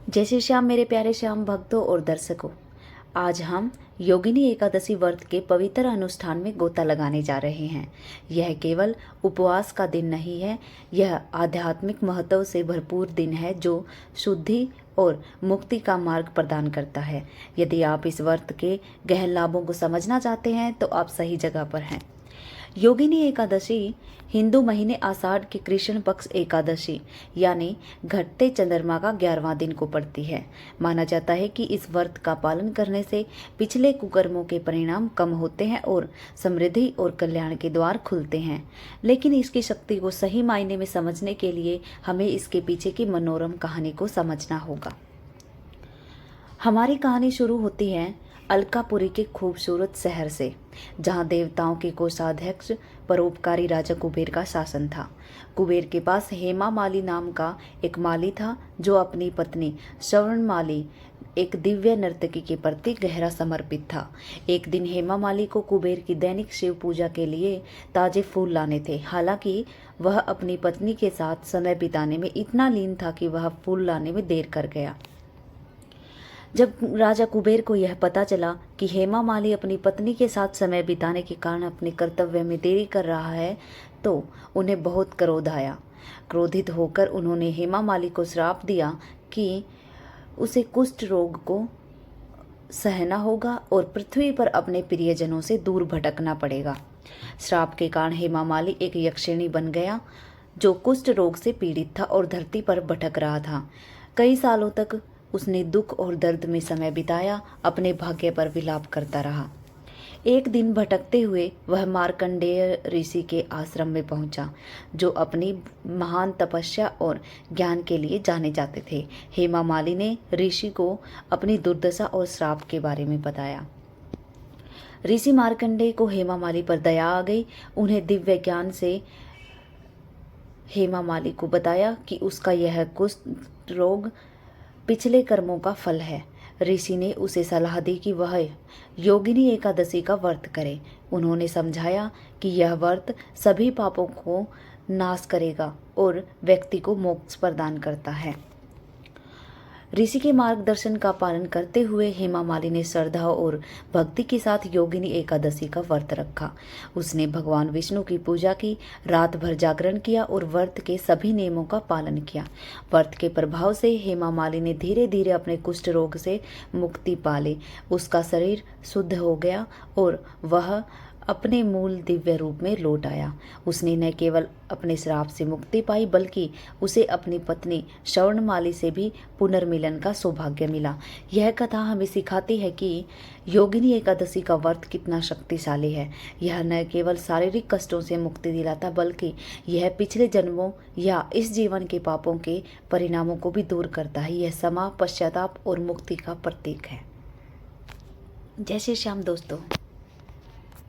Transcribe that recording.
जय श्री श्याम मेरे प्यारे श्याम भक्तों और दर्शकों। आज हम योगिनी एकादशी व्रत के पवित्र अनुष्ठान में गोता लगाने जा रहे हैं। यह केवल उपवास का दिन नहीं है, यह आध्यात्मिक महत्व से भरपूर दिन है जो शुद्धि और मुक्ति का मार्ग प्रदान करता है। यदि आप इस व्रत के गहन लाभों को समझना चाहते हैं तो आप सही जगह पर हैं। योगिनी एकादशी हिंदू महीने आषाढ़ के कृष्ण पक्ष एकादशी यानी घटते चंद्रमा का 11वां दिन को पड़ती है। माना जाता है कि इस व्रत का पालन करने से पिछले कुकर्मों के परिणाम कम होते हैं और समृद्धि और कल्याण के द्वार खुलते हैं। लेकिन इसकी शक्ति को सही मायने में समझने के लिए हमें इसके पीछे की मनोरम कहानी को समझना होगा। हमारी कहानी शुरू होती है अलकापुरी के खूबसूरत शहर से, जहां देवताओं के कोषाध्यक्ष परोपकारी राजा कुबेर का शासन था। कुबेर के पास हेमा माली नाम का एक माली था जो अपनी पत्नी श्रवणमाली एक दिव्य नर्तकी के प्रति गहरा समर्पित था। एक दिन हेमा माली को कुबेर की दैनिक शिव पूजा के लिए ताजे फूल लाने थे। हालांकि वह अपनी पत्नी के साथ समय बिताने में इतना लीन था कि वह फूल लाने में देर कर गया। जब राजा कुबेर को यह पता चला कि हेमा माली अपनी पत्नी के साथ समय बिताने के कारण अपने कर्तव्य में देरी कर रहा है तो उन्हें बहुत क्रोध आया। क्रोधित होकर उन्होंने हेमा माली को श्राप दिया कि उसे कुष्ठ रोग को सहना होगा और पृथ्वी पर अपने प्रियजनों से दूर भटकना पड़ेगा। श्राप के कारण हेमा माली एक यक्षिणी बन गया जो कुष्ठ रोग से पीड़ित था और धरती पर भटक रहा था। कई सालों तक उसने दुख और दर्द में समय बिताया, अपने भाग्य पर विलाप करता रहा। एक दिन भटकते हुए वह मार्कंडेय ऋषि के आश्रम में पहुंचा, जो अपनी महान तपस्या और ज्ञान के लिए जाने जाते थे। हेमा माली ने ऋषि को अपनी दुर्दशा और श्राप के बारे में बताया। ऋषि मार्कंडेय को हेमा माली पर दया आ गई। उन्हें दिव्य ज्ञान से हेमा माली को बताया कि उसका यह कुष्ठ रोग पिछले कर्मों का फल है। ऋषि ने उसे सलाह दी कि वह योगिनी एकादशी का व्रत करे। उन्होंने समझाया कि यह व्रत सभी पापों को नाश करेगा और व्यक्ति को मोक्ष प्रदान करता है। ऋषि के मार्गदर्शन का पालन करते हुए हेमा माली ने श्रद्धा और भक्ति के साथ योगिनी एकादशी का व्रत रखा। उसने भगवान विष्णु की पूजा की, रात भर जागरण किया और व्रत के सभी नियमों का पालन किया। व्रत के प्रभाव से हेमा माली ने धीरे धीरे अपने कुष्ठ रोग से मुक्ति पा ली। उसका शरीर शुद्ध हो गया और वह अपने मूल दिव्य रूप में लौट आया। उसने न केवल अपने श्राप से मुक्ति पाई बल्कि उसे अपनी पत्नी श्रवणमाली से भी पुनर्मिलन का सौभाग्य मिला। यह कथा हमें सिखाती है कि योगिनी एकादशी का व्रत कितना शक्तिशाली है। यह न केवल शारीरिक कष्टों से मुक्ति दिलाता बल्कि यह पिछले जन्मों या इस जीवन के पापों के परिणामों को भी दूर करता है। यह क्षमा, पश्चाताप और मुक्ति का प्रतीक है। जय श्री श्याम दोस्तों।